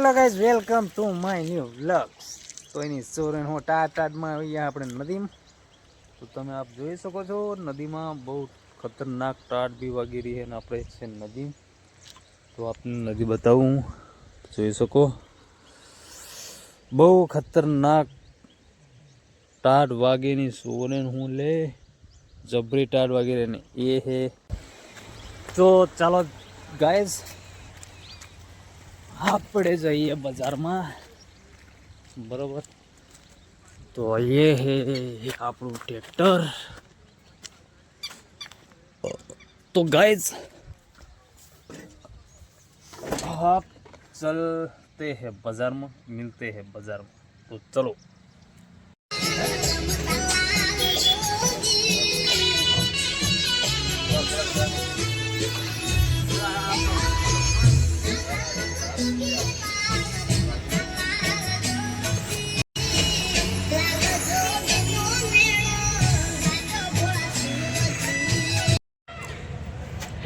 Hello guys, welcome to my new vlogs. તો એની સોરેન હું ટાટમાં આવીએ આપણે નદીમાં. તો તમે આપ જોઈ શકો છો નદીમાં બહુ ખતરનાક ટાટ બી વાગી રહી છે ને આપણે છે નદી. તો આપને નદી બતાવું, જોઈ શકો બહુ ખતરનાક ટાટ વાગેની સોરેન હું લે જબરી ટાટ વાગી રહી ને એ હે. તો ચાલો ગાઈઝ આપણે જઈએ બજારમાં, બરોબર. તો એ હે આપણું ટ્રેક્ટર. तो गाइस आप चलते हैं बाजार में, मिलते हैं बाजार में. तो चलो.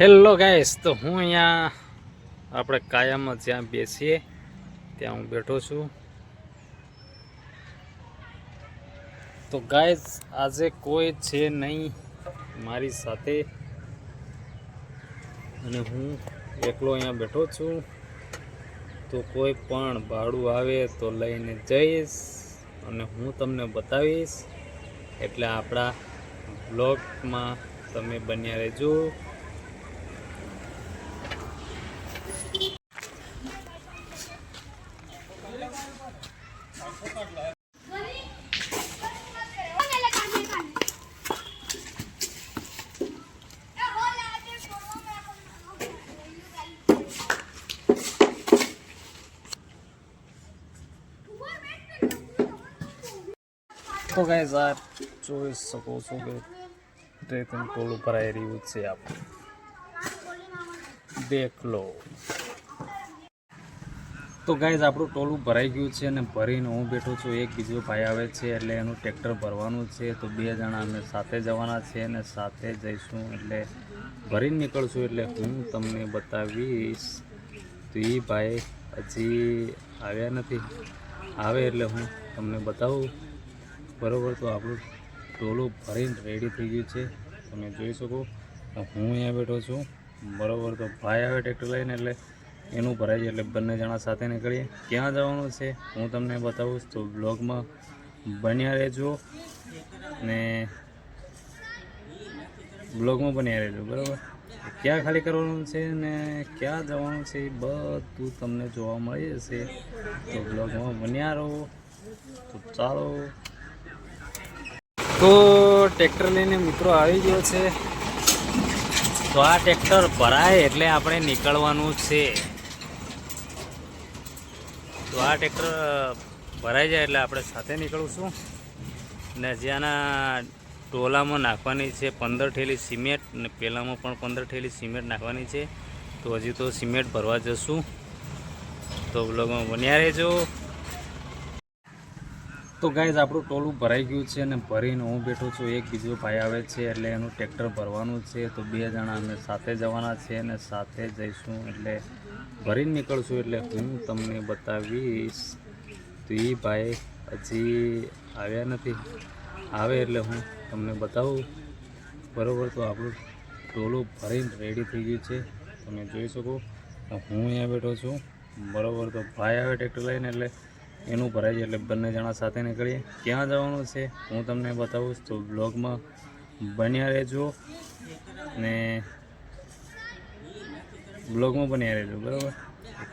હેલો ગાઈસ, તો હું અહીંયા આપણે કાયમમાં જ્યાં બેસીએ ત્યાં હું બેઠો છું. તો ગાઈસ આજે કોઈ છે નહીં મારી સાથે અને હું એકલો અહીંયા બેઠો છું. તો કોઈ પણ ભાડું આવે તો લઈને જઈશ અને હું તમને બતાવીશ, એટલે આપણા બ્લોગમાં તમે બન્યા રહેજો. તો ગાઈઝ આપ જોઈ શકો છો કે ટ્રેકિંગ ટોલું ભરાઈ રહ્યું છે, આપણે દેખ લો. તો ગાઈઝ આપણું ટોલું ભરાઈ ગયું છે અને ભરીને હું બેઠો છું. એક બીજો ભાઈ આવે છે એટલે એનું ટ્રેક્ટર ભરવાનું છે. તો બે જણા અમે સાથે જવાના છે અને સાથે જઈશું, એટલે ભરીને નીકળશું. એટલે હું તમને બતાવીશ. તો એ ભાઈ હજી આવ્યા નથી, આવે એટલે હું તમને બતાવું, બરાબર. તો આપણું ટોલું ભરીને રેડી થઈ ગયું છે, તમે જોઈ શકો. હું અહીંયા બેઠો છું, બરાબર. તો ભાઈ આવે ટ્રેક્ટર લઈને એટલે એનું ભરાય છે, એટલે બંને જણા સાથે નીકળીએ. ક્યાં જવાનું છે હું તમને બતાવું, તો બ્લોગમાં બન્યા રહેજો ને બ્લોગમાં બન્યા રહેજો, બરાબર. ક્યાં ખાલી કરવાનું છે ને ક્યાં જવાનું છે એ બધું તમને જોવા મળી જશે. તો બ્લોગમાં બન્યા રહો. તો ચાલો. તો ટ્રેક્ટર લઈને મિત્રો આવી ગયો છે. તો આ ટ્રેક્ટર ભરાય એટલે આપણે નીકળવાનું છે. તો આ ટ્રેક્ટર ભરાઈ જાય એટલે આપણે સાથે નીકળશું ને જ્યાંના ટોલામાં નાખવાની છે 15 ઠેલી સિમેન્ટ ને પેલામાં પણ 15 ઠેલી સિમેન્ટ નાખવાની છે. તો હજી તો સિમેન્ટ ભરવા જશું, તો બ્લોગમાં બન્યા રહેજો. તો ગાઈઝ આપણું ટોલું ભરાઈ ગયું છે અને ભરીને હું બેઠો છું. એક બીજો ભાઈ આવે છે એટલે એનું ટ્રેક્ટર ભરવાનું છે. તો બે જણા અમે સાથે જવાના છે અને સાથે જઈશું, એટલે ભરીને નીકળશું. એટલે હું તમને બતાવીશ. તો એ ભાઈ હજી આવ્યા નથી, આવે એટલે હું તમને બતાવું, બરાબર. તો આપણું ટોલું ભરીને રેડી થઈ ગયું છે, તમે જોઈ શકો. હું અહીંયા બેઠો છું, બરાબર. તો ભાઈ આવે ટ્રેક્ટર લઈને એટલે એનું ભરાય છે, એટલે બંને જણા સાથે નીકળીએ. ક્યાં જવાનું છે હું તમને બતાવું, તો બ્લોગમાં બન્યા રહેજો ને બ્લોગમાં બન્યા રહેજો, બરાબર.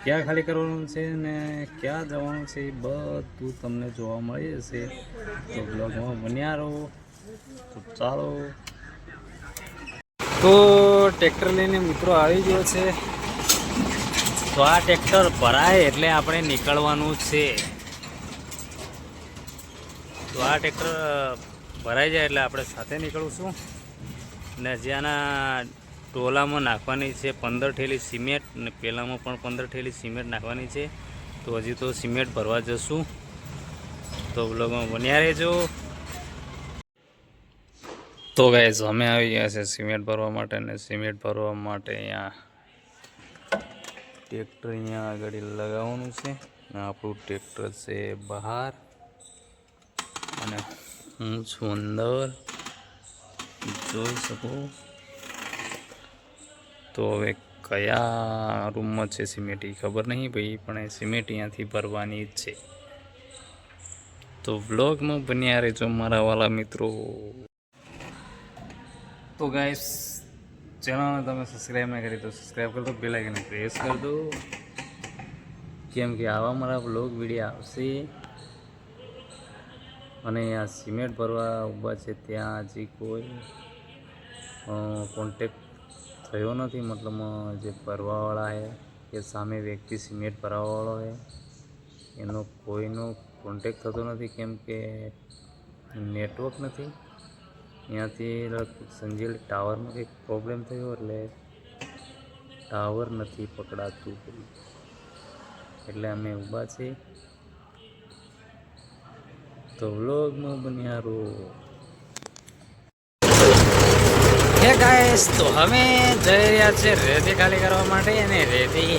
ક્યાં ખાલી કરવાનું છે ને ક્યાં જવાનું છે એ બધું તમને જોવા મળી જશે. તો બ્લોગમાં બન્યા રહો. તો ચાલો. તો ટ્રેક્ટર લઈને મિત્રો આવી ગયો છે. તો આ ટ્રેક્ટર ભરાય એટલે આપણે નીકળવાનું છે. તો આ ટ્રેક્ટર ભરાઈ જાય એટલે આપણે સાથે નીકળશું ને જ્યાંના ટોલામાં નાખવાની છે 15 ઠેલી સિમેન્ટ ને પેલામાં પણ 15 ઠેલી સિમેન્ટ નાખવાની છે. તો હજી તો સિમેન્ટ ભરવા જશું, તો બ્લોગમાં બન્યા રહેજો. તો ગાઈઝ અમે આવી ગયા છે સિમેન્ટ ભરવા માટે, ને સિમેન્ટ ભરવા માટે અહીંયા ટ્રેક્ટર અહીંયા આગળ લગાવવાનું છે. આપણું ટ્રેક્ટર છે બહાર અને હું છું અંદર, જોઈ શકું. તો હવે કયા રૂમમાં છે સિમેન્ટ એ ખબર નહીં ભાઈ, પણ એ સિમેન્ટ અહીંયાથી ભરવાની જ છે. તો વ્લોગમાં બન્યા રહેજો મારા વાલા મિત્રો. તો ગાઈસ, ચેનલને તમે સબસ્ક્રાઈબ ના કરી તો સબસ્ક્રાઈબ કરી દો, બેલ આઇકન પ્રેસ કરી દો, કેમ કે આવા મારા વ્લોગ વિડીયો આવશે. અને આ સિમેન્ટ ભરવા ઊભા છે ત્યાં હજી કોઈ કોન્ટેક થયો નથી, મતલબ જે ભરવાવાળા છે કે સામે વ્યક્તિ સિમેન્ટ ભરવાવાળો છે એનો કોઈનો કોન્ટેક થતો નથી, કેમ કે નેટવર્ક નથી ત્યાંથી. સંજેલ ટાવરમાં કંઈક પ્રોબ્લેમ થયો એટલે ટાવર નથી પકડાતું, એટલે અમે ઊભા છીએ. તો વ્લોગમાં બન્યા રહો. હે ગાઈસ, તો અમે જઈ રહ્યા છે રેતી ખાલી કરવા માટે. અને રેતી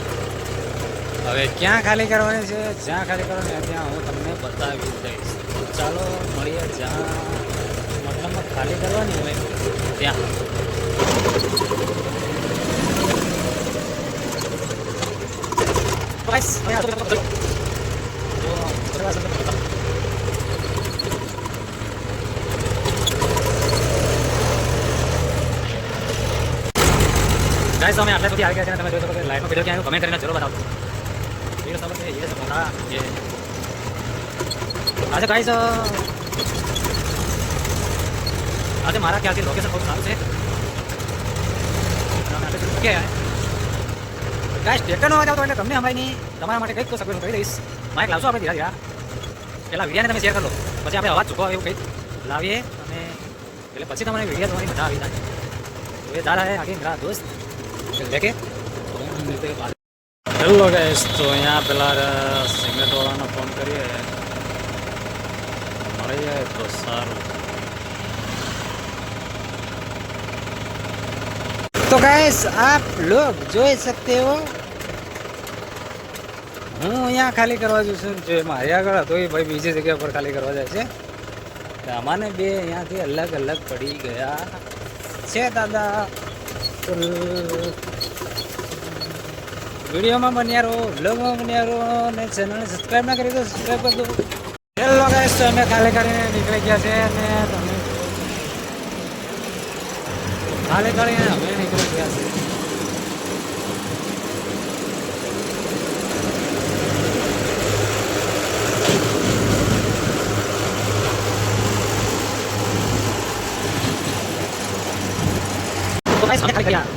હવે ક્યાં ખાલી કરવાની છે, જ્યાં ખાલી કરવાની ત્યાં હું તમને બતાવી દઈશ. તો ચાલો મળીએ જ્યાં મતલબમાં ખાલી કરવાની હોય ત્યાં. गाइस, तो हमें आटला સુધી આવી ગયા છે. તમે જોઈ શકો છો લાઈટનો વિડિયો ક્યાં આવ્યો કમેન્ટ કરીને જરૂર બતાવજો. ये सब है, ये सब होता ये. अच्छा गाइस, આજે મારા ખ્યાલથી લોકેશન બહુ સારું છે. કે ગાઈસ, ટ્રેક્ટરનો અવાજ આવતો એટલે તમને સંભળાય નહીં. તમારા માટે કંઈક તો સગવડ કરી દઈશ. માઇક લાવશો આપણે ધીરા ધીરા. પહેલાં વિડીયાને તમે શેર કરી લો, પછી આપણે અવાજ ચૂકવો એવું કંઈક લાવીએ અને એટલે પછી તમને વિડીયો જોવાની મજા આવી જાય. તો એ દારા હે આગે મેરા દોસ્ત લેકે. હેલો ગાઈસ, તો અહીંયા પેલા સિમેન્ટવાળાને ફોન કરીએ, મળી જાય તો સારું. तो गाइस, आप लोग જોઈ सकते हो હું અહીંયા ખાલી કરવા જઉં છું. જે મારી આગળ હતો એ ભાઈ બીજી જગ્યા પર ખાલી કરવા જાય છે. અમાને બે અહીંયાથી અલગ અલગ પડી ગયા છે દાદા. વિડીયોમાં બન્યા રહો, વ્લોગમાં બન્યા રહો અને ચેનલને સબસ્ક્રાઈબ ના કરી દો, સબસ્ક્રાઈબ કરી દો. હેલો ગાઈસ, તો અમે ખાલી કરીને નીકળી ગયા છે અને તમે ખાલી કરીને અમે નીકળી ગયા છે. તો ગાઈસ, અમે ખાલી કર્યા.